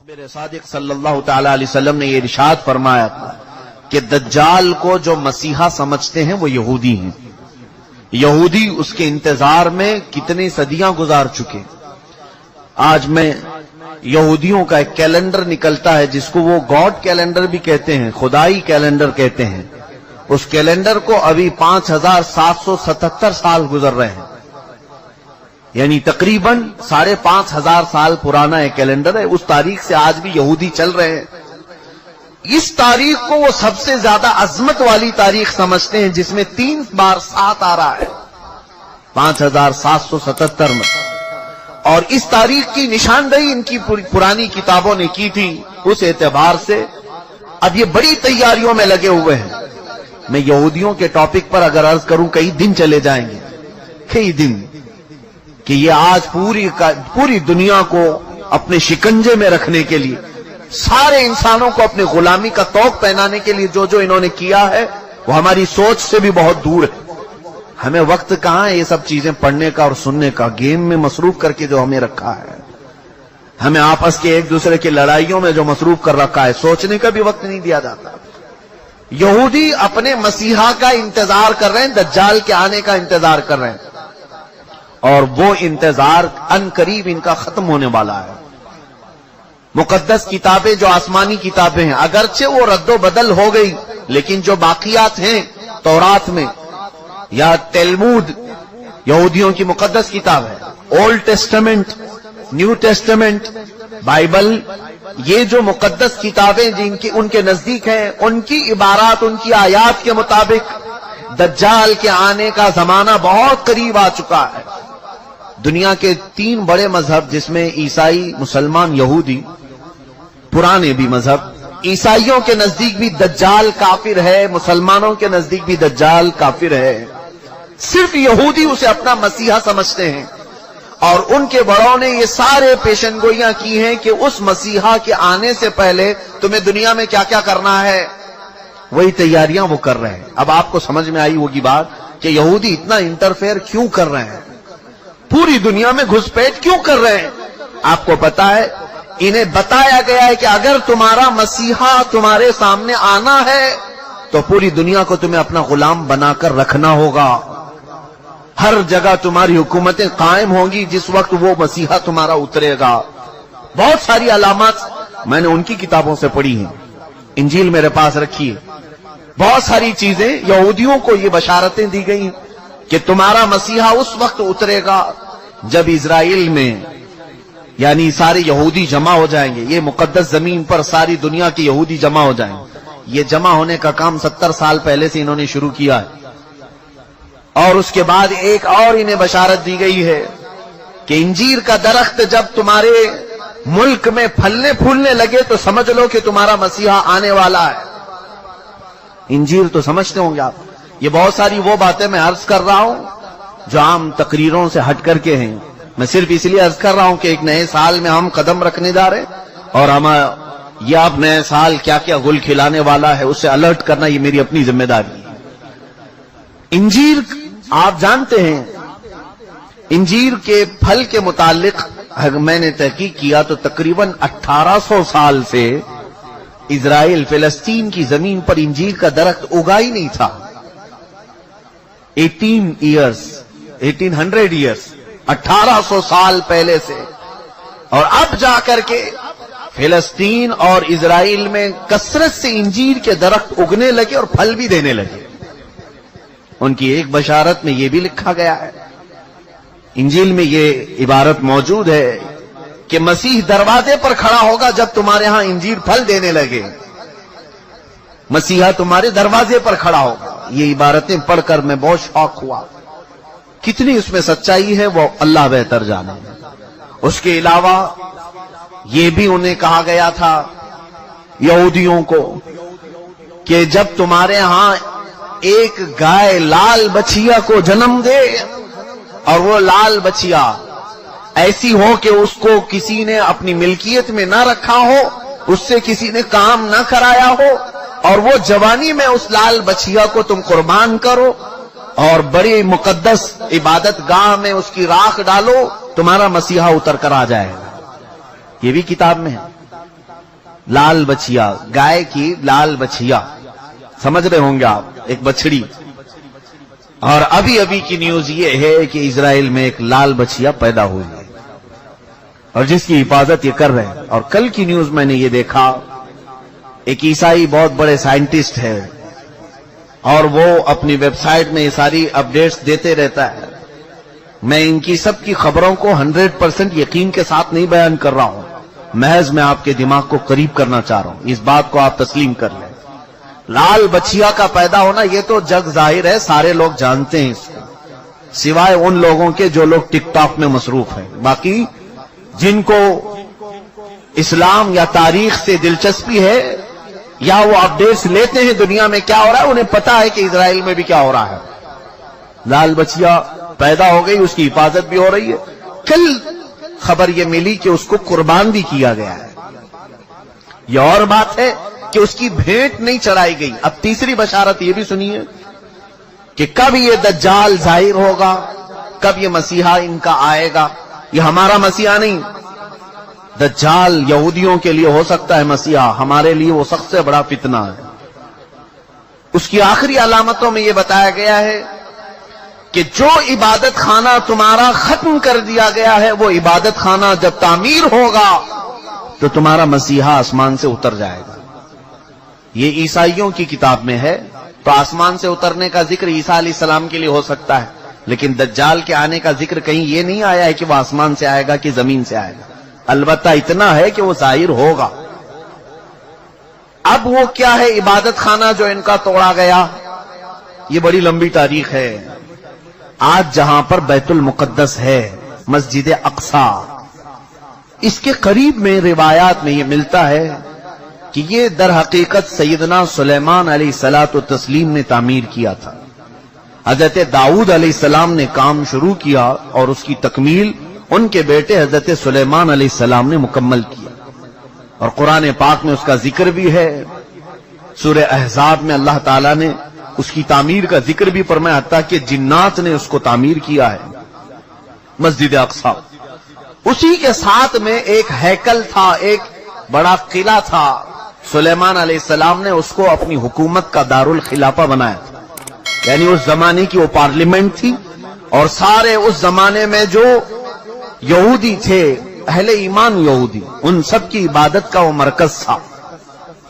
मेरे सादिक सल्लल्लाहु तआला अलैहि वसल्लम ने ये इरशाद फरमाया था कि दज्जाल को जो मसीहा समझते हैं वो यहूदी हैं। यहूदी उसके इंतजार में कितनी सदियां गुजार चुके। आज में यहूदियों का एक कैलेंडर निकलता है जिसको वो गॉड कैलेंडर भी कहते हैं, खुदाई कैलेंडर कहते हैं। उस कैलेंडर को अभी 5777 साल गुजर रहे हैं, यानी तकरीबन 5500 साल पुराना एक कैलेंडर है। उस तारीख से आज भी यहूदी चल रहे हैं। इस तारीख को वो सबसे ज्यादा अजमत वाली तारीख समझते हैं, जिसमें 3 बार 7 आ रहा है 5777 में। और इस तारीख की निशानदेही इनकी पुरानी किताबों ने की थी। उस एतबार से अब ये बड़ी तैयारियों में लगे हुए हैं। मैं यहूदियों के टॉपिक पर अगर अर्ज करूं कई दिन चले जाएंगे, कई दिन, कि ये आज पूरी दुनिया को अपने शिकंजे में रखने के लिए, सारे इंसानों को अपने गुलामी का तौक पहनाने के लिए जो जो इन्होंने किया है वो हमारी सोच से भी बहुत दूर है। हमें वक्त कहां है ये सब चीजें पढ़ने का और सुनने का। गेम में मसरूफ करके जो हमें रखा है, हमें आपस के एक दूसरे की लड़ाइयों में जो मसरूफ कर रखा है, सोचने का भी वक्त नहीं दिया जाता। यहूदी अपने मसीहा का इंतजार कर रहे हैं, दज्जाल के आने का इंतजार कर रहे हैं, और वो इंतजार अनकरीब इनका खत्म होने वाला है। मुकद्दस किताबें जो आसमानी किताबें हैं, अगरचे वो रद्दो बदल हो गई, लेकिन जो बाकियात हैं तौरात में या तेलमूद, यहूदियों की मुकद्दस किताब है, old testament, new testament, Bible, ये जो मुकद्दस किताबें जिनकी उनके नजदीक हैं, उनकी इबारात, उनकी आयात के मुताबिक दज्जाल के आने का जमाना बहुत करीब आ चुका है। दुनिया के 3 बड़े मजहब, जिसमें ईसाई, मुसलमान, यहूदी, पुराने भी मजहब, ईसाइयों के नजदीक भी दज्जाल काफिर है, मुसलमानों के नजदीक भी दज्जाल काफिर है। सिर्फ यहूदी उसे अपना मसीहा समझते हैं, और उनके बड़ों ने ये सारे पेशनगोइयां की हैं कि उस मसीहा के आने से पहले तुम्हें दुनिया में क्या क्या करना है, वही तैयारियां वो कर रहे हैं। अब आपको समझ में आई होगी बात कि यहूदी इतना इंटरफेयर क्यों कर रहे हैं, पूरी दुनिया में घुसपैठ क्यों कर रहे हैं। आपको पता है, इन्हें बताया गया है कि अगर तुम्हारा मसीहा तुम्हारे सामने आना है तो पूरी दुनिया को तुम्हें अपना गुलाम बनाकर रखना होगा। हर जगह तुम्हारी हुकूमतें कायम होंगी जिस वक्त वो मसीहा तुम्हारा उतरेगा। बहुत सारी अलामत मैंने उनकी किताबों से पढ़ी हैं, इंजील मेरे पास रखी है। बहुत सारी चीजें यहूदियों को ये बशारतें दी गई कि तुम्हारा मसीहा उस वक्त उतरेगा जब इजराइल में, यानी सारे यहूदी जमा हो जाएंगे, ये मुकद्दस जमीन पर सारी दुनिया के यहूदी जमा हो जाएंगे। ये जमा होने का काम 70 साल पहले से इन्होंने शुरू किया है। और उसके बाद एक और इन्हें बशारत दी गई है कि इंजीर का दरख्त जब तुम्हारे मुल्क में फलने फूलने लगे तो समझ लो कि तुम्हारा मसीहा आने वाला है। इंजीर तो समझते होंगे आप। ये बहुत सारी वो बातें मैं अर्ज कर रहा हूं जो आम तकरीरों से हट करके हैं। मैं सिर्फ इसलिए अर्ज कर रहा हूं कि एक नए साल में हम कदम रखने जा रहे हैं, और हम ये आप नए साल क्या क्या गुल खिलाने वाला है उससे अलर्ट करना ये मेरी अपनी जिम्मेदारी है। इंजीर आप जानते हैं, इंजीर के फल के मुतालिक मैंने तहकीक किया तो तकरीबन 1800 साल से इजराइल फिलिस्तीन की जमीन पर इंजीर का दरख्त उगा ही नहीं था। 1800 ईयर्स 1800 साल पहले से, और अब जाकर के फिलिस्तीन और इजराइल में कसरत से इंजीर के दरख्त उगने लगे और फल भी देने लगे। उनकी एक बशारत में यह भी लिखा गया है, इंजील में ये इबारत मौजूद है कि मसीह दरवाजे पर खड़ा होगा जब तुम्हारे यहां इंजीर फल देने लगे। मसीहा तुम्हारे दरवाजे पर खड़ा होगा। ये इबारतें पढ़कर मैं बहुत शौक हुआ। कितनी उसमें सच्चाई है वो अल्लाह बेहतर जाने। उसके अलावा ये भी उन्हें कहा गया था यहूदियों को कि जब तुम्हारे यहां एक गाय लाल बछिया को जन्म दे, और वो लाल बछिया ऐसी हो कि उसको किसी ने अपनी मिल्कियत में ना रखा हो, उससे किसी ने काम ना कराया हो, और वो जवानी में उस लाल बछिया को तुम कुर्बान करो और बड़ी मुकद्दस इबादत गाह में उसकी राख डालो, तुम्हारा मसीहा उतर कर आ जाएगा। ये भी किताब में है। लाल बछिया, गाय की लाल बछिया, समझ रहे होंगे आप, एक बछड़ी। और अभी अभी की न्यूज ये है कि इजराइल में एक लाल बछिया पैदा हुई है और जिसकी हिफाजत ये कर रहे हैं। और कल की न्यूज मैंने ये देखा, एक ईसाई बहुत बड़े साइंटिस्ट है और वो अपनी वेबसाइट में ये सारी अपडेट्स देते रहता है। मैं इनकी सबकी खबरों को 100% यकीन के साथ नहीं बयान कर रहा हूं, महज मैं आपके दिमाग को करीब करना चाह रहा हूं, इस बात को आप तस्लीम कर लें। लाल बछिया का पैदा होना ये तो जग जाहिर है, सारे लोग जानते हैं इसको, सिवाय उन लोगों के जो लोग टिकटॉक में मसरूफ हैं। बाकी जिनको इस्लाम या तारीख से दिलचस्पी है या वो अपडेट्स लेते हैं दुनिया में क्या हो रहा है, उन्हें पता है कि इजराइल में भी क्या हो रहा है। लाल बछिया पैदा हो गई, उसकी हिफाजत भी हो रही है। कल खबर ये मिली कि उसको कुर्बान भी किया गया है। यह और बात है कि उसकी भेंट नहीं चढ़ाई गई। अब तीसरी बशारत ये भी सुनिए कि कब ये दज्जाल जाहिर होगा, कब ये मसीहा इनका आएगा। ये हमारा मसीहा नहीं, दज्जाल यहूदियों के लिए हो सकता है मसीहा, हमारे लिए वो सबसे बड़ा फितना है। उसकी आखिरी अलामतों में ये बताया गया है कि जो इबादत खाना तुम्हारा खत्म कर दिया गया है, वो इबादत खाना जब तामीर होगा तो तुम्हारा मसीहा आसमान से उतर जाएगा। ये ईसाइयों की किताब में है, तो आसमान से उतरने का जिक्र ईसा अलैहिस्सलाम के लिए हो सकता है, लेकिन दज्जाल के आने का जिक्र कहीं ये नहीं आया है कि वो आसमान से आएगा कि जमीन से आएगा। अलबत्ता इतना है कि वो जाहिर होगा। अब वो क्या है इबादत खाना जो इनका तोड़ा गया, ये बड़ी लंबी तारीख है। आज जहां पर बैतुल मुकद्दस है, मस्जिद अक्सा, इसके करीब में रिवायात में ये मिलता है कि ये दर हकीकत सैयदना सुलेमान अलैहिस्सलातु तस्लीम ने तामीर किया था। हजरत दाऊद अलैहिस्सलाम ने काम शुरू किया और उसकी तकमील उनके बेटे हजरत सुलेमान अलैहिस्सलाम ने मुकम्मल किया। और कुरान पाक में उसका जिक्र भी है। सूरह अहज़ाब में अल्लाह ताला ने उसकी तामीर का जिक्र भी फरमाया, हत्ता कि जिन्नात ने उसको तामीर किया है, मस्जिद अक्सा। उसी के साथ में एक हैकल था, एक बड़ा किला था। सुलेमान अलैहिस्सलाम ने उसको अपनी हुकूमत का दारुल खिलाफा बनाया था, यानी उस जमाने की वो पार्लियामेंट थी और सारे उस जमाने में जो यहूदी थे, अहले ईमान यहूदी, उन सब की इबादत का वो मरकज था।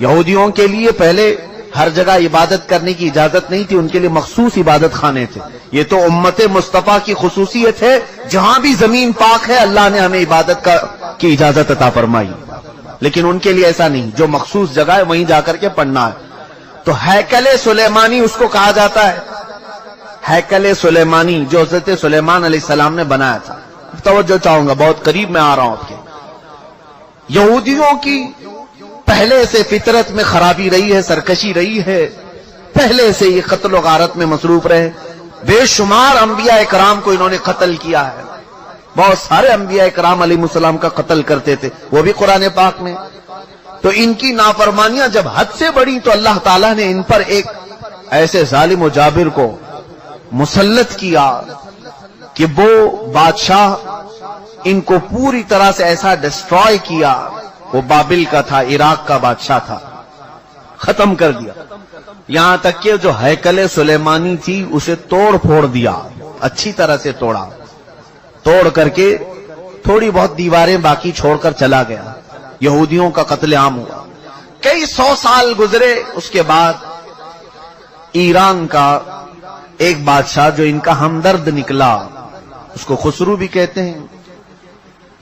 यहूदियों के लिए पहले हर जगह इबादत करने की इजाजत नहीं थी, उनके लिए मखसूस इबादत खाने थे। ये तो उम्मत मुस्तफा की खुसूसियत है, जहां भी जमीन पाक है अल्लाह ने हमें इबादत की इजाजत अता फरमाई, लेकिन उनके लिए ऐसा नहीं, जो मखसूस जगह है वहीं जाकर के पढ़ना है। तो हैकल सुलेमानी उसको कहा जाता है, हैकल सुलेमानी जो हज़रत सुलेमान अलैहिस्सलाम ने बनाया था। तवज्जो चाहूंगा, बहुत करीब में आ रहा हूं आपके। यहूदियों की पहले से फितरत में खराबी रही है, सरकशी रही है, पहले से ये कत्ल व गारत में मसरूफ रहे। बेशुमार अंबिया इकराम को इन्होंने कत्ल किया है, बहुत सारे अंबिया इकराम अलैहिस्सलाम का कत्ल करते थे, वो भी कुरान पाक में। तो इनकी नाफरमानियां जब हद से बढ़ी तो अल्लाह ताला ने इन पर एक ऐसे जालिम व जाबिर को मुसल्लत किया कि वो बादशाह इनको पूरी तरह से ऐसा डिस्ट्रॉय किया। वो बाबिल का था, इराक का बादशाह था, खत्म कर दिया। यहां तक कि जो हैकल सुलेमानी थी उसे तोड़ फोड़ दिया, अच्छी तरह से तोड़ा, तोड़ करके थोड़ी बहुत दीवारें बाकी छोड़कर चला गया। यहूदियों का कत्लेआम हुआ। कई 100 साल गुजरे, उसके बाद ईरान का एक बादशाह जो इनका हमदर्द निकला, उसको खुसरू भी कहते हैं,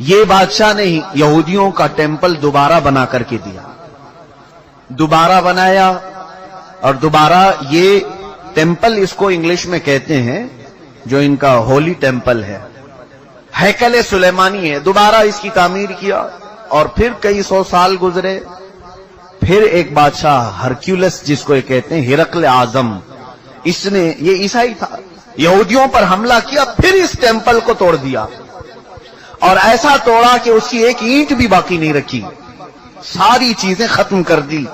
ये बादशाह ने यहूदियों का टेंपल दोबारा बना करके दिया। दोबारा बनाया और दोबारा ये टेंपल, इसको इंग्लिश में कहते हैं, जो इनका होली टेंपल है, हैकल सुलेमानी है, दोबारा इसकी तामीर किया। और फिर कई 100 साल गुजरे, फिर एक बादशाह हरक्यूलस जिसको ये कहते हैं, हिरकल आजम, इसने, ये ईसाई था, यहूदियों पर हमला किया, फिर इस टेंपल को तोड़ दिया और ऐसा तोड़ा कि उसकी एक ईंट भी बाकी नहीं रखी, सारी चीजें खत्म कर दी।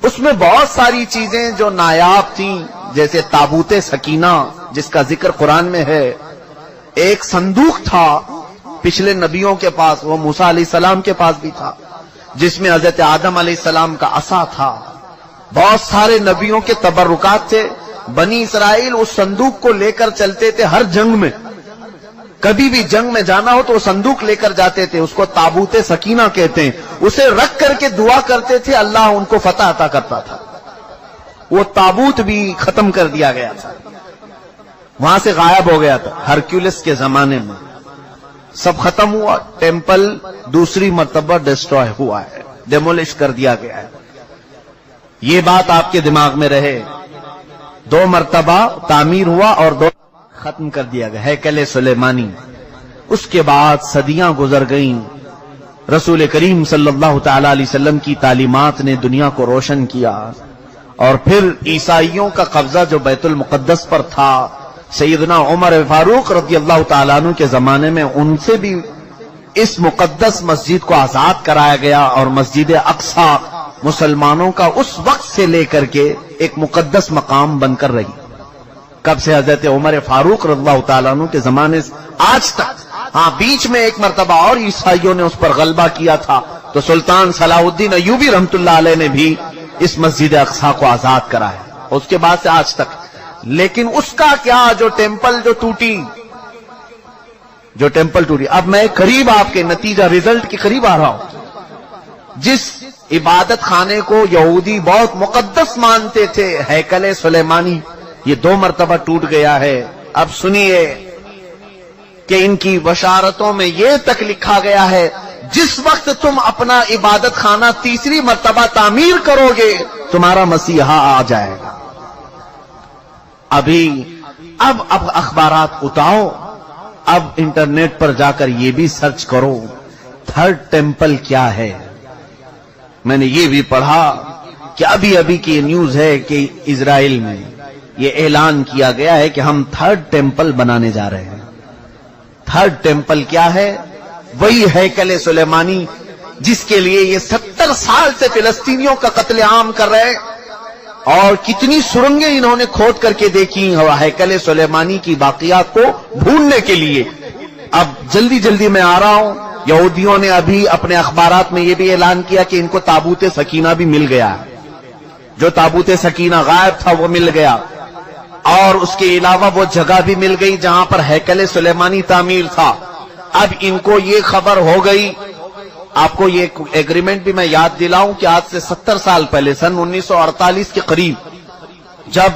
उसमें बहुत सारी चीजें जो नायाब थी, जैसे ताबूते सकीना जिसका जिक्र कुरान में है, एक संदूक था पिछले नबियों के पास, वो मूसा अलैहिस्सलाम के पास भी था, جس میں حضرت آدم علیہ السلام کا عصا تھا، بہت سارے نبیوں کے تبرکات تھے. بنی اسرائیل اس صندوق کو لے کر چلتے تھے ہر جنگ میں، کبھی بھی جنگ میں جانا ہو تو وہ صندوق لے کر جاتے تھے. اس کو تابوت سکینہ کہتے ہیں. اسے رکھ کر کے دعا کرتے تھے، اللہ ان کو فتح عطا کرتا تھا. وہ تابوت بھی ختم کر دیا گیا تھا، وہاں سے غائب ہو گیا تھا. ہرکیولس کے زمانے میں سب ختم ہوا. ٹیمپل دوسری مرتبہ ڈسٹروائے ہوا ہے، ڈیمولش کر دیا گیا ہے. یہ بات آپ کے دماغ میں رہے. 2 مرتبہ تعمیر ہوا اور 2 ختم کر دیا گیا. ہیکل سلیمانی. اس کے بعد صدیاں گزر گئیں. رسول کریم صلی اللہ تعالی علیہ وسلم کی تعلیمات نے دنیا کو روشن کیا، اور پھر عیسائیوں کا قبضہ جو بیت المقدس پر تھا، سیدنا عمر فاروق رضی اللہ تعالیٰ عنہ کے زمانے میں ان سے بھی اس مقدس مسجد کو آزاد کرایا گیا، اور مسجد اقصی مسلمانوں کا اس وقت سے لے کر کے ایک مقدس مقام بن کر رہی. کب سے؟ حضرت عمر فاروق رضی اللہ تعالیٰ عنہ کے زمانے سے آج تک. ہاں، بیچ میں ایک مرتبہ اور عیسائیوں نے اس پر غلبہ کیا تھا، تو سلطان صلاح الدین ایوبی رحمت اللہ علیہ نے بھی اس مسجد اقصی کو آزاد کرایا، اس کے بعد سے آج تک. لیکن اس کا کیا، جو ٹیمپل ٹوٹی. اب میں قریب آپ کے نتیجہ رزلٹ کے قریب آ رہا ہوں. جس عبادت خانے کو یہودی بہت مقدس مانتے تھے، ہیکل سلیمانی، یہ 2 مرتبہ ٹوٹ گیا ہے. اب سنیے کہ ان کی بشارتوں میں یہ تک لکھا گیا ہے، جس وقت تم اپنا عبادت خانہ تیسری مرتبہ تعمیر کرو گے، تمہارا مسیحا آ جائے گا. اب اخبارات اٹھاؤ، اب انٹرنیٹ پر جا کر یہ بھی سرچ کرو 3rd ٹیمپل کیا ہے. میں نے یہ بھی پڑھا کہ ابھی کی نیوز ہے کہ اسرائیل میں یہ اعلان کیا گیا ہے کہ ہم 3rd ٹیمپل بنانے جا رہے ہیں. 3rd ٹیمپل کیا ہے؟ وہی ہیکل سلیمانی جس کے لیے یہ 70 سال سے فلسطینیوں کا قتل عام کر رہے ہیں، اور کتنی سرنگیں انہوں نے کھود کر کے دیکھی ہیکل سلیمانی کی باقیات کو ڈھونڈنے کے لیے. اب جلدی میں آ رہا ہوں. یہودیوں نے ابھی اپنے اخبارات میں یہ بھی اعلان کیا کہ ان کو تابوت سکینہ بھی مل گیا. جو تابوت سکینہ غائب تھا وہ مل گیا، اور اس کے علاوہ وہ جگہ بھی مل گئی جہاں پر ہیکل سلیمانی تعمیر تھا. اب ان کو یہ خبر ہو گئی. آپ کو یہ ایگریمنٹ بھی میں یاد دلاؤں کہ آج سے 70 سال پہلے، سن 1948 کے قریب، جب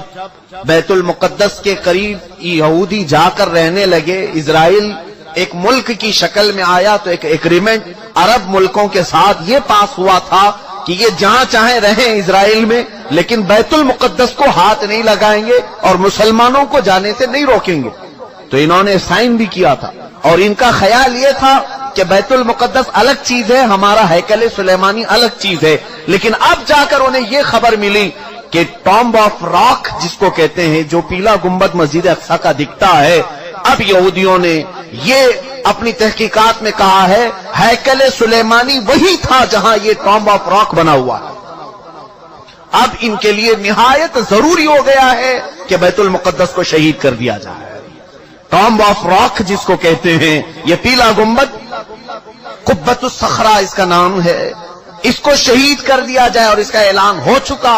بیت المقدس کے قریب یہودی جا کر رہنے لگے، اسرائیل ایک ملک کی شکل میں آیا، تو ایک ایگریمنٹ عرب ملکوں کے ساتھ یہ پاس ہوا تھا کہ یہ جہاں چاہیں رہیں اسرائیل میں، لیکن بیت المقدس کو ہاتھ نہیں لگائیں گے اور مسلمانوں کو جانے سے نہیں روکیں گے. تو انہوں نے سائن بھی کیا تھا، اور ان کا خیال یہ تھا کہ بیت المقدس الگ چیز ہے، ہمارا ہیکل سلیمانی الگ چیز ہے. لیکن اب جا کر انہیں یہ خبر ملی کہ ٹامب آف راک جس کو کہتے ہیں، جو پیلا گنبد مسجد اقصی کا دکھتا ہے، اب یہودیوں نے یہ اپنی تحقیقات میں کہا ہے ہیکل سلیمانی وہی تھا جہاں یہ ٹامب آف راک بنا ہوا ہے. اب ان کے لیے نہایت ضروری ہو گیا ہے کہ بیت المقدس کو شہید کر دیا جائے. ٹامب آف راک جس کو کہتے ہیں، یہ پیلا گنبد، قبۃ الصخرہ اس کا نام ہے، اس کو شہید کر دیا جائے، اور اس کا اعلان ہو چکا.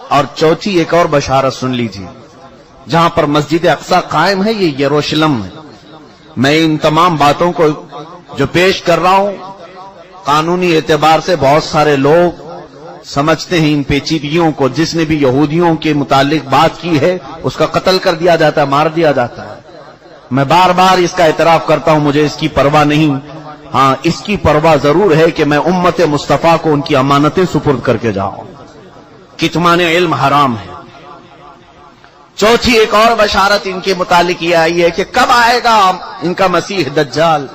اور چوتھی ایک اور بشارت سن لیجیے، جہاں پر مسجد اقصی قائم ہے، یہ یروشلم ہے. میں ان تمام باتوں کو جو پیش کر رہا ہوں، قانونی اعتبار سے بہت سارے لوگ سمجھتے ہیں ان پیچیدگیوں کو. جس نے بھی یہودیوں کے متعلق بات کی ہے اس کا قتل کر دیا جاتا ہے، مار دیا جاتا ہے. میں بار بار اس کا اعتراف کرتا ہوں، مجھے اس کی پرواہ نہیں. ہاں، اس کی پرواہ ضرور ہے کہ میں امت مصطفیٰ کو ان کی امانتیں سپرد کر کے جاؤں. کتمان علم حرام ہے. چوتھی ایک اور بشارت ان کے متعلق یہ آئی ہے کہ کب آئے گا ان کا مسیح دجال.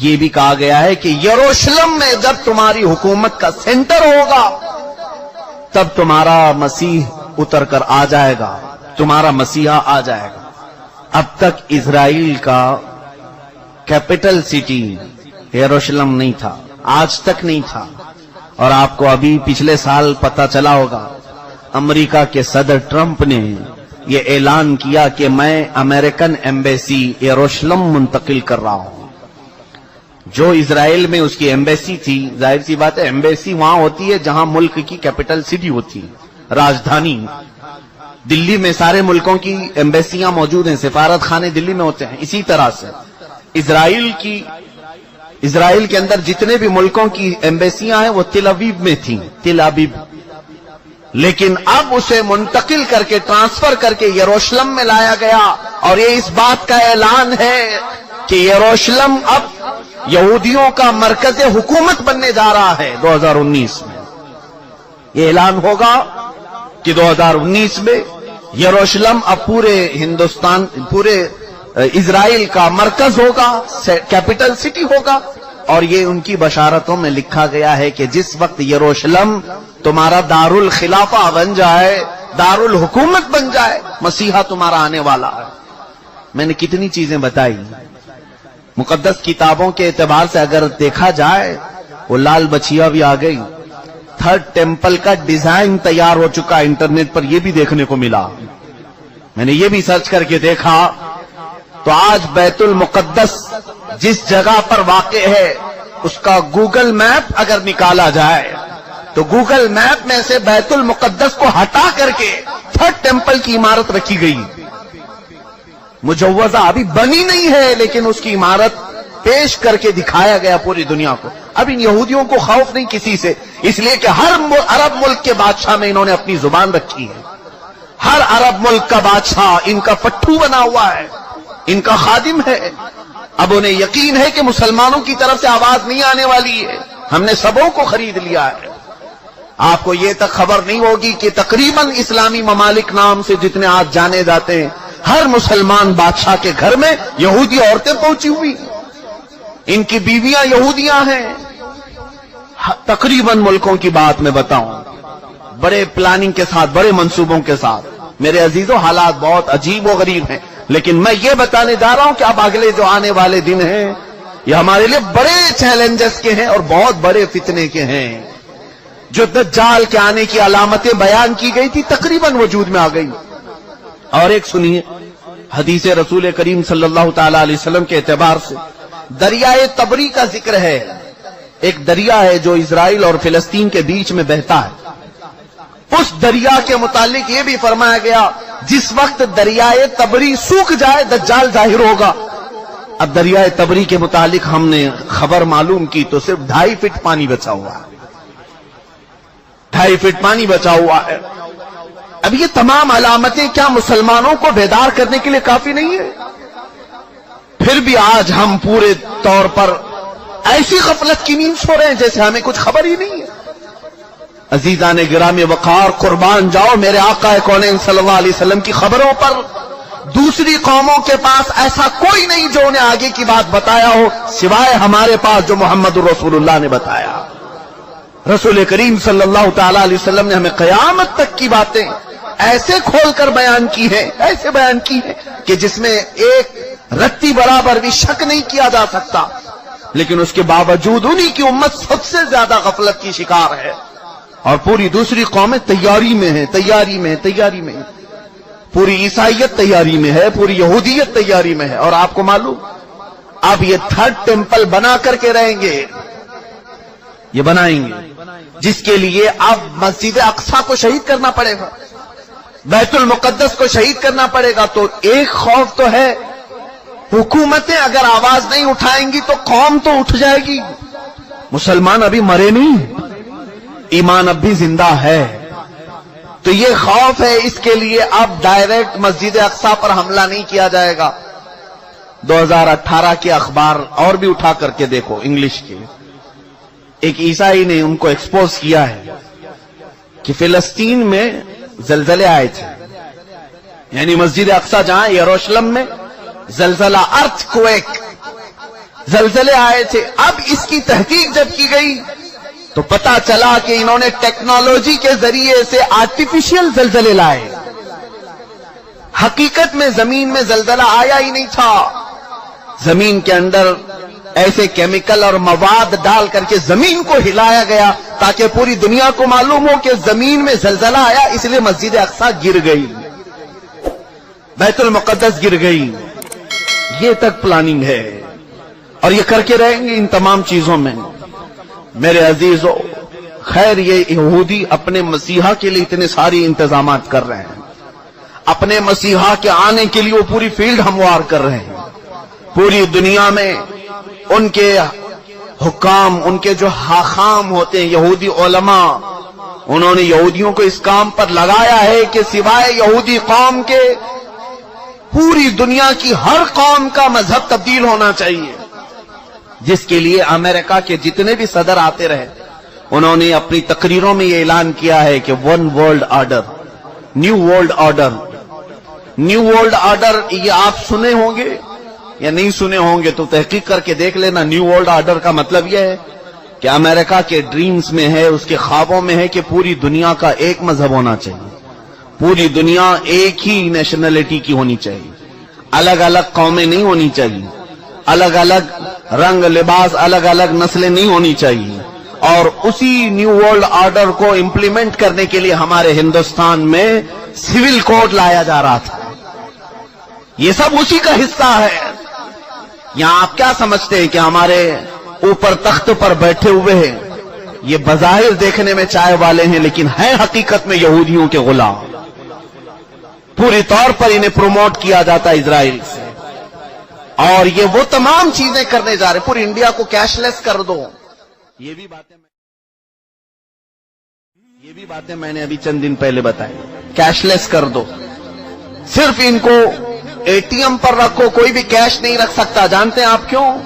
یہ بھی کہا گیا ہے کہ یروشلم میں جب تمہاری حکومت کا سینٹر ہوگا تب تمہارا مسیح اتر کر آ جائے گا، تمہارا مسیحا آ جائے گا. اب تک اسرائیل کا کیپٹل سٹی یروشلم نہیں تھا، آج تک نہیں تھا. اور آپ کو ابھی پچھلے سال پتہ چلا ہوگا، امریکہ کے صدر ٹرمپ نے یہ اعلان کیا کہ میں امریکن ایمبیسی یروشلم منتقل کر رہا ہوں. جو اسرائیل میں اس کی ایمبیسی تھی، ظاہر سی بات ہے ایمبیسی وہاں ہوتی ہے جہاں ملک کی کیپٹل سٹی ہوتی ہے، راجدھانی۔ دلی میں سارے ملکوں کی ایمبیسیاں موجود ہیں، سفارت خانے دلی میں ہوتے ہیں۔ اسی طرح سے اسرائیل کے اندر جتنے بھی ملکوں کی ایمبیسیاں ہیں وہ تل ابیب میں تھیں، تل ابیب، لیکن اب اسے منتقل کر کے ٹرانسفر کر کے یروشلم میں لایا گیا، اور یہ اس بات کا اعلان ہے کہ یروشلم اب یہودیوں کا مرکز حکومت بننے جا رہا ہے 2019 میں۔ یہ اعلان ہوگا کہ 2019 میں یروشلم اب پورے ہندوستان، پورے اسرائیل کا مرکز ہوگا، کیپٹل سٹی ہوگا، اور یہ ان کی بشارتوں میں لکھا گیا ہے کہ جس وقت یروشلم تمہارا دارالخلافہ بن جائے، دارالحکومت بن جائے، مسیحا تمہارا آنے والا ہے۔ میں نے کتنی چیزیں بتائی، مقدس کتابوں کے اعتبار سے اگر دیکھا جائے، وہ لال بچیا بھی آ گئی، تھرڈ ٹیمپل کا ڈیزائن تیار ہو چکا، انٹرنیٹ پر یہ بھی دیکھنے کو ملا، میں نے یہ بھی سرچ کر کے دیکھا۔ تو آج بیت المقدس جس جگہ پر واقع ہے اس کا گوگل میپ اگر نکالا جائے تو گوگل میپ میں سے بیت المقدس کو ہٹا کر کے تھرڈ ٹیمپل کی عمارت رکھی گئی، مجوزہ ابھی بنی نہیں ہے لیکن اس کی عمارت پیش کر کے دکھایا گیا پوری دنیا کو۔ اب ان یہودیوں کو خوف نہیں کسی سے، اس لیے کہ ہر عرب ملک کے بادشاہ میں انہوں نے اپنی زبان رکھی ہے، ہر عرب ملک کا بادشاہ ان کا پٹھو بنا ہوا ہے، ان کا خادم ہے۔ اب انہیں یقین ہے کہ مسلمانوں کی طرف سے آواز نہیں آنے والی ہے، ہم نے سبوں کو خرید لیا ہے۔ آپ کو یہ تک خبر نہیں ہوگی کہ تقریباً اسلامی ممالک نام سے جتنے آج جانے جاتے ہیں، ہر مسلمان بادشاہ کے گھر میں یہودی عورتیں پہنچی ہوئی، ان کی بیویاں یہودیاں ہیں۔ تقریباً ملکوں کی بات میں بتاؤں، بڑے پلاننگ کے ساتھ، بڑے منصوبوں کے ساتھ۔ میرے عزیزوں، حالات بہت عجیب و غریب ہیں، لیکن میں یہ بتانے جا رہا ہوں کہ اب اگلے جو آنے والے دن ہیں یہ ہمارے لیے بڑے چیلنجز کے ہیں اور بہت بڑے فتنے کے ہیں۔ جو دجال کے آنے کی علامتیں بیان کی گئی تھی تقریباً وجود میں آ گئی۔ اور ایک سنیے، حدیث رسول کریم صلی اللہ تعالی علیہ وسلم کے اعتبار سے دریائے تبری کا ذکر ہے۔ ایک دریا ہے جو اسرائیل اور فلسطین کے بیچ میں بہتا ہے، اس دریا کے متعلق یہ بھی فرمایا گیا جس وقت دریائے تبری سوکھ جائے دجال ظاہر ہوگا۔ اب دریائے تبری کے متعلق ہم نے خبر معلوم کی تو صرف 2.5 فٹ پانی بچا ہوا ہے، 2.5 فٹ پانی بچا ہوا ہے۔ اب یہ تمام علامتیں کیا مسلمانوں کو بیدار کرنے کے لیے کافی نہیں ہے؟ پھر بھی آج ہم پورے طور پر ایسی غفلت کی نیند سو رہے ہیں جیسے ہمیں کچھ خبر ہی نہیں ہے۔ عزیزان گرامی وقار، قربان جاؤ میرے آقا کونین صلی اللہ علیہ وسلم کی خبروں پر۔ دوسری قوموں کے پاس ایسا کوئی نہیں جو انہیں آگے کی بات بتایا ہو سوائے ہمارے پاس جو محمد رسول اللہ نے بتایا۔ رسول کریم صلی اللہ تعالی علیہ وسلم نے ہمیں قیامت تک کی باتیں ایسے کھول کر بیان کی ہے، ایسے بیان کی ہے کہ جس میں ایک رتی برابر بھی شک نہیں کیا جا سکتا، لیکن اس کے باوجود انہی کی امت سب سے زیادہ غفلت کی شکار ہے، اور پوری دوسری قومیں تیاری میں ہیں، تیاری میں ہیں۔ پوری عیسائیت تیاری میں ہے، پوری یہودیت تیاری میں ہے۔ اور آپ کو معلوم اب یہ تھرڈ ٹیمپل بنا کر کے رہیں گے، یہ بنائیں گے، جس کے لیے اب مسجد اقصی کو شہید کرنا پڑے گا، بیت المقدس کو شہید کرنا پڑے گا۔ تو ایک خوف تو ہے، حکومتیں اگر آواز نہیں اٹھائیں گی تو قوم تو اٹھ جائے گی۔ مسلمان ابھی مرے نہیں، ایمان اب بھی زندہ ہے، تو یہ خوف ہے، اس کے لیے اب ڈائریکٹ مسجد اقصی پر حملہ نہیں کیا جائے گا۔ 2018 کے اخبار اور بھی اٹھا کر کے دیکھو، انگلش کے، ایک عیسائی نے ان کو ایکسپوز کیا ہے کہ فلسطین میں زلزلے آئے تھے، یعنی مسجد اقصی جہاں یروشلم میں زلزلہ، ارتھ کویک، زلزلے آئے تھے۔ اب اس کی تحقیق جب کی گئی تو پتا چلا کہ انہوں نے ٹیکنالوجی کے ذریعے سے آرٹیفیشل زلزلے لائے، حقیقت میں زمین میں زلزلہ آیا ہی نہیں تھا، زمین کے اندر ایسے کیمیکل اور مواد ڈال کر کے زمین کو ہلایا گیا تاکہ پوری دنیا کو معلوم ہو کہ زمین میں زلزلہ آیا، اس لیے مسجد اقصی گر گئی، بیت المقدس گر گئی۔ یہ تک پلاننگ ہے۔ और ये करके रहेंगे इन तमाम चीजों में। मेरे अजीजों, खैर ये यहूदी अपने मसीहा के लिए इतने सारी इंतजामात कर रहे हैं, अपने मसीहा के आने के लिए वो पूरी फील्ड हमवार कर रहे हैं। पूरी दुनिया में उनके हुक्काम, उनके जो हाखाम होते हैं यहूदी उलमा, उन्होंने यहूदियों को इस काम पर लगाया है कि सिवाय यहूदी कौम के पूरी दुनिया की हर कौम का मजहब तब्दील होना चाहिए। जिसके लिए अमेरिका के जितने भी सदर आते रहे, उन्होंने अपनी तकरीरों में ये ऐलान किया है कि one world order, new world order. New world order ये आप सुने होंगे या नहीं सुने होंगे तो तहकीक करके देख लेना। न्यू वर्ल्ड ऑर्डर का मतलब यह है कि अमेरिका के ड्रीम्स में है, उसके ख्वाबों में है कि पूरी दुनिया का एक मजहब होना चाहिए, पूरी दुनिया एक ही नेशनलिटी की होनी चाहिए, अलग अलग कौमें नहीं होनी चाहिए, अलग अलग रंग लिबास, अलग अलग नस्लें नहीं होनी चाहिए। और उसी न्यू वर्ल्ड ऑर्डर को इंप्लीमेंट करने के लिए हमारे हिंदुस्तान में सिविल कोड लाया जा रहा था। ये सब उसी का हिस्सा है। यहां आप क्या समझते हैं कि हमारे ऊपर तख्त पर बैठे हुए हैं, ये बज़ाहिर देखने में चाय वाले हैं लेकिन हैं हकीकत में यहूदियों के गुलाम। पूरी तौर पर इन्हें प्रमोट किया जाता है इजराइल से, और ये वो तमाम चीजें करने जा रहे। पूरी इंडिया को कैशलेस कर दो, ये भी बातें मैंने अभी चंद दिन पहले बताई। कैशलेस कर दो, सिर्फ इनको एटीएम पर रखो, कोई भी कैश नहीं रख सकता। जानते हैं आप क्यों?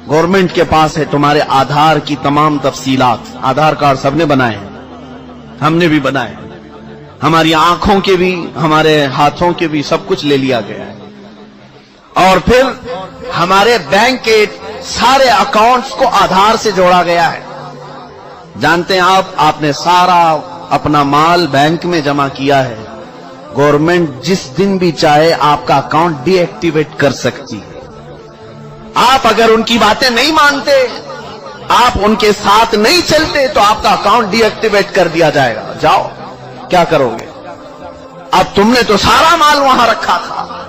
गवर्नमेंट के पास है तुम्हारे आधार की तमाम तफसीलात। आधार कार्ड सबने बनाए हैं, हमने भी बनाए हैं, हमारी आंखों के भी, हमारे हाथों के भी, सब कुछ ले लिया गया है। और फिर हमारे बैंक के सारे अकाउंट्स को आधार से जोड़ा गया है। जानते हैं आप, आपने सारा अपना माल बैंक में जमा किया है, गवर्नमेंट जिस दिन भी चाहे आपका अकाउंट डीएक्टिवेट कर सकती है। आप अगर उनकी बातें नहीं मानते, आप उनके साथ नहीं चलते, तो आपका अकाउंट डीएक्टिवेट कर दिया जाएगा। जाओ, क्या करोगे? अब तुमने तो सारा माल वहां रखा था।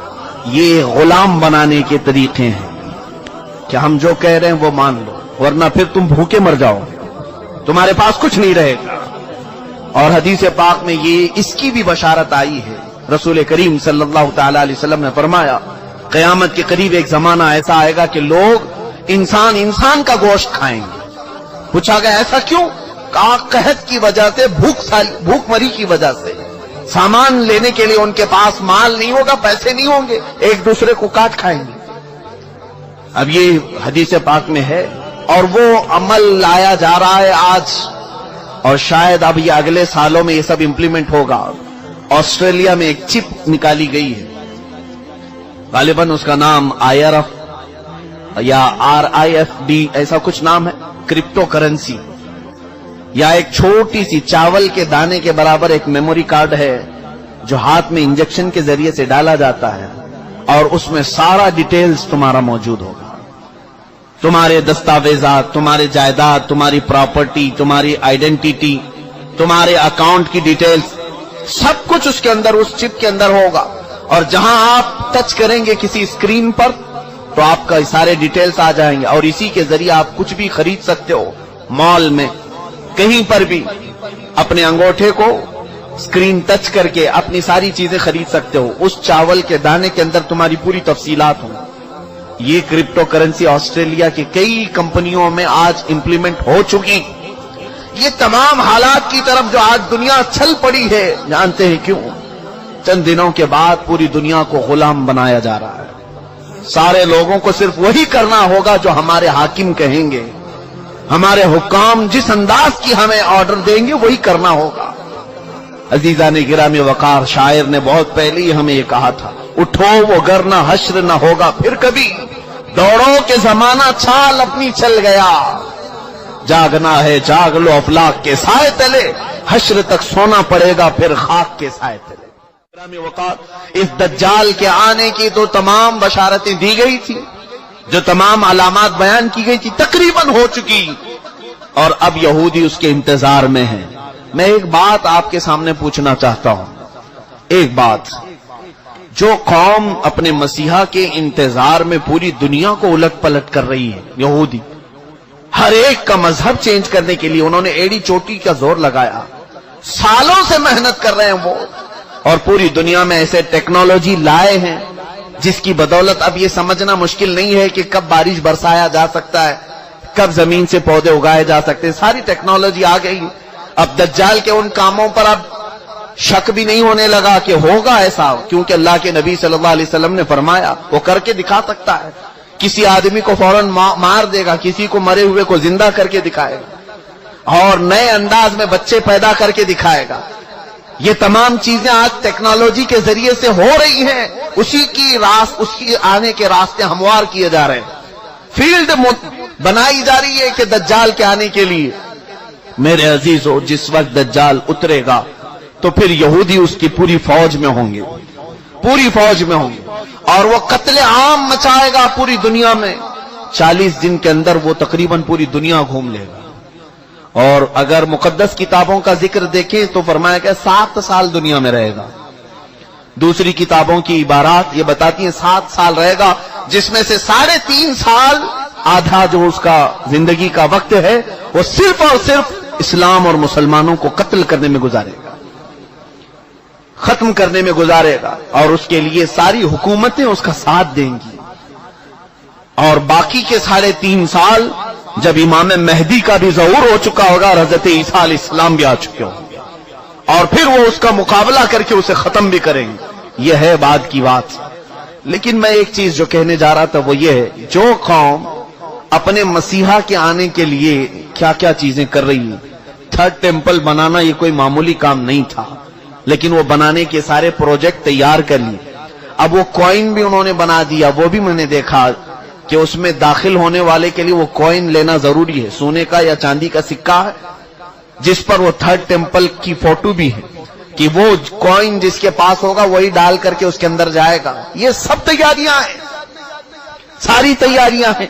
ये गुलाम बनाने के तरीके हैं कि हम जो कह रहे हैं वो मान लो, वरना फिर तुम भूखे मर जाओगे, तुम्हारे पास कुछ नहीं रहेगा। और हदीस पाक में ये इसकी भी बशारत आई है। रसूल करीम सल्लल्लाहु तआला अलैहि वसल्लम ने फरमाया, क़यामत के करीब एक जमाना ऐसा आएगा कि लोग इंसान का गोश्त खाएंगे। पूछा गया ऐसा क्यों? कहा कहत की वजह से, भूखमरी की वजह से। सामान लेने के लिए उनके पास माल नहीं होगा, पैसे नहीं होंगे, एक दूसरे को काट खाएंगे। अब ये हदीस पाक में है और वो अमल लाया जा रहा है आज, और शायद अब ये अगले सालों में ये सब इंप्लीमेंट होगा। ऑस्ट्रेलिया में एक चिप निकाली गई है, गालिबन उसका नाम IRF या RIFD ऐसा कुछ नाम है, क्रिप्टो करेंसी, या एक छोटी सी चावल के दाने के बराबर एक मेमोरी कार्ड है जो हाथ में इंजेक्शन के जरिए से डाला जाता है, और उसमें सारा डिटेल्स तुम्हारा मौजूद होगा। तुम्हारे दस्तावेजात, तुम्हारे जायदाद, तुम्हारी प्रॉपर्टी, तुम्हारी आइडेंटिटी, तुम्हारे अकाउंट की डिटेल्स, सब कुछ उसके अंदर, उस चिप के अंदर होगा। और जहां आप टच करेंगे किसी स्क्रीन पर तो आपका सारे डिटेल्स आ जाएंगे, और इसी के जरिए आप कुछ भी खरीद सकते हो। मॉल में, कहीं पर भी अपने अंगूठे को स्क्रीन टच करके अपनी सारी चीजें खरीद सकते हो। उस चावल के दाने के अंदर तुम्हारी पूरी तफसीलात होंगी। ये क्रिप्टो करेंसी ऑस्ट्रेलिया की कई कंपनियों में आज इंप्लीमेंट हो चुकी। ये तमाम हालात की तरफ जो आज दुनिया चल पड़ी है, जानते हैं क्यों? चंद दिनों के बाद पूरी दुनिया को गुलाम बनाया जा रहा है। सारे लोगों को सिर्फ वही करना होगा जो हमारे हाकिम कहेंगे, हमारे हुक्काम जिस अंदाज की हमें ऑर्डर देंगे वही करना होगा। अजीजाने गिरामी वकार, शायर ने बहुत पहले ही हमें ये कहा था, उठो वो गर ना हश्र न होगा फिर कभी, दौड़ो के जमाना चाल अपनी चल गया, जागना है जाग लो अफलाक के साए तले, हश्र तक सोना पड़ेगा फिर खाक के साए तले। गिरामी वकार, इस दज्जाल के आने की तो तमाम बशारतें दी गई थी, जो तमाम अलामात बयान की गई थी, तकरीबन हो चुकी, और अब यहूदी उसके इंतजार में हैं। मैं एक बात आपके सामने पूछना चाहता हूं, एक बात, جو قوم اپنے مسیحا کے انتظار میں پوری دنیا کو الٹ پلٹ کر رہی ہے، یہودی، ہر ایک کا مذہب چینج کرنے کے لیے انہوں نے ایڑی چوٹی کا زور لگایا، سالوں سے محنت کر رہے ہیں وہ، اور پوری دنیا میں ایسے ٹیکنالوجی لائے ہیں جس کی بدولت اب یہ سمجھنا مشکل نہیں ہے کہ کب بارش برسایا جا سکتا ہے، کب زمین سے پودے اگائے جا سکتے ہیں، ساری ٹیکنالوجی آ گئی۔ اب دجال کے ان کاموں پر اب شک بھی نہیں ہونے لگا کہ ہوگا ایسا، کیونکہ اللہ کے نبی صلی اللہ علیہ وسلم نے فرمایا وہ کر کے دکھا سکتا ہے، کسی آدمی کو فوراً مار دے گا، کسی کو مرے ہوئے کو زندہ کر کے دکھائے گا، اور نئے انداز میں بچے پیدا کر کے دکھائے گا۔ یہ تمام چیزیں آج ٹیکنالوجی کے ذریعے سے ہو رہی ہیں، اسی کی آنے کے راستے ہموار کیے جا رہے ہیں، فیلڈ بنائی جا رہی ہے کہ دجال کے آنے کے لیے۔ میرے عزیزو، جس وقت دجال اترے گا تو پھر یہودی اس کی پوری فوج میں ہوں گے، پوری فوج میں ہوں گے، اور وہ قتل عام مچائے گا پوری دنیا میں۔ 40 دن کے اندر وہ تقریباً پوری دنیا گھوم لے گا، اور اگر مقدس کتابوں کا ذکر دیکھیں تو فرمایا کہ 7 سال دنیا میں رہے گا۔ دوسری کتابوں کی عبارات یہ بتاتی ہیں 7 سال رہے گا، جس میں سے 3.5 سال، آدھا جو اس کا زندگی کا وقت ہے وہ صرف اور صرف اسلام اور مسلمانوں کو قتل کرنے میں گزارے گا، ختم کرنے میں گزارے گا، اور اس کے لیے ساری حکومتیں اس کا ساتھ دیں گی۔ اور باقی کے 3.5 سال جب امام مہدی کا بھی ظہور ہو چکا ہوگا اور حضرت عیسیٰ علیہ السلام بھی آ چکے ہوں گے، اور پھر وہ اس کا مقابلہ کر کے اسے ختم بھی کریں گے۔ یہ ہے بعد کی بات۔ لیکن میں ایک چیز جو کہنے جا رہا تھا وہ یہ ہے، جو قوم اپنے مسیحا کے آنے کے لیے کیا کیا چیزیں کر رہی ہے، 3rd ٹیمپل بنانا یہ کوئی معمولی کام نہیں تھا، لیکن وہ بنانے کے سارے پروجیکٹ تیار کر لیے۔ اب وہ کوئن بھی انہوں نے بنا دیا، وہ بھی میں نے دیکھا کہ اس میں داخل ہونے والے کے لیے وہ کوئن لینا ضروری ہے، سونے کا یا چاندی کا سکہ ہے جس پر وہ 3rd ٹیمپل کی فوٹو بھی ہے، کہ وہ کوئن جس کے پاس ہوگا وہی ڈال کر کے اس کے اندر جائے گا۔ یہ سب تیاریاں ہیں، ساری تیاریاں ہیں،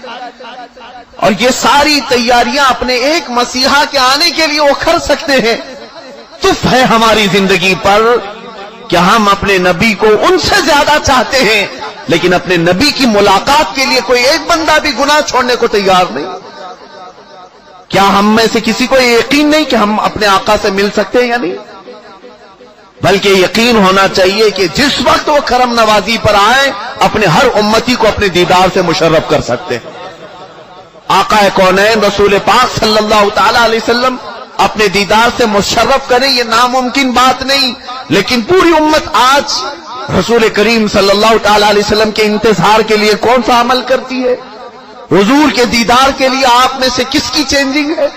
اور یہ ساری تیاریاں اپنے ایک مسیحا کے آنے کے لیے وہ کر سکتے ہیں۔ تف ہے ہماری زندگی پر کہ ہم اپنے نبی کو ان سے زیادہ چاہتے ہیں، لیکن اپنے نبی کی ملاقات کے لیے کوئی ایک بندہ بھی گناہ چھوڑنے کو تیار نہیں۔ کیا ہم میں سے کسی کو یہ یقین نہیں کہ ہم اپنے آقا سے مل سکتے ہیں یا نہیں؟ بلکہ یقین ہونا چاہیے کہ جس وقت وہ کرم نوازی پر آئیں اپنے ہر امتی کو اپنے دیدار سے مشرف کر سکتے ہیں۔ آقا کونین رسول پاک صلی اللہ تعالی علیہ وسلم اپنے دیدار سے مشرف کریں، یہ ناممکن بات نہیں، لیکن پوری امت آج رسول کریم صلی اللہ تعالی علیہ وسلم کے انتظار کے لیے کون سا عمل کرتی ہے؟ حضور کے دیدار کے لیے آپ میں سے کس کی چینجنگ ہے؟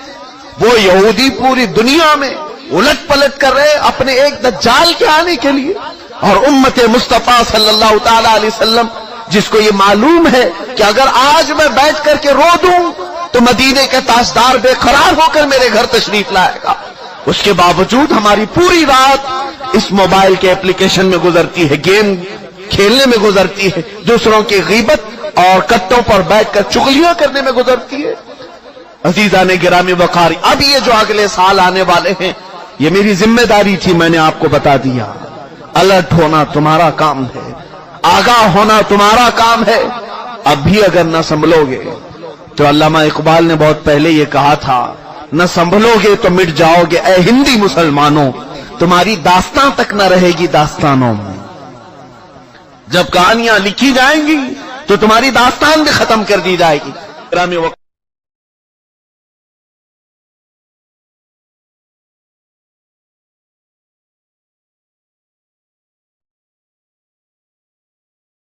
وہ یہودی پوری دنیا میں الٹ پلٹ کر رہے اپنے ایک دجال کے آنے کے لیے، اور امت مصطفیٰ صلی اللہ تعالی علیہ وسلم جس کو یہ معلوم ہے کہ اگر آج میں بیٹھ کر کے رو دوں تو مدینے کے تاجدار بے قرار ہو کر میرے گھر تشریف لائے گا، اس کے باوجود ہماری پوری رات اس موبائل کے اپلیکیشن میں گزرتی ہے، گیم کھیلنے میں گزرتی ہے، دوسروں کی غیبت اور کٹوں پر بیٹھ کر چغلیاں کرنے میں گزرتی ہے۔ عزیزان گرامی وقار، اب یہ جو اگلے سال آنے والے ہیں یہ میری ذمہ داری تھی، میں نے آپ کو بتا دیا۔ الرٹ ہونا تمہارا کام ہے، آگاہ ہونا تمہارا کام ہے۔ اب بھی اگر نہ سنبھلو گے تو علامہ اقبال نے بہت پہلے یہ کہا تھا، نہ سنبھلو گے تو مٹ جاؤ گے اے ہندی مسلمانوں، تمہاری داستان تک نہ رہے گی داستانوں میں۔ جب کہانیاں لکھی جائیں گی تو تمہاری داستان بھی ختم کر دی جائے گی۔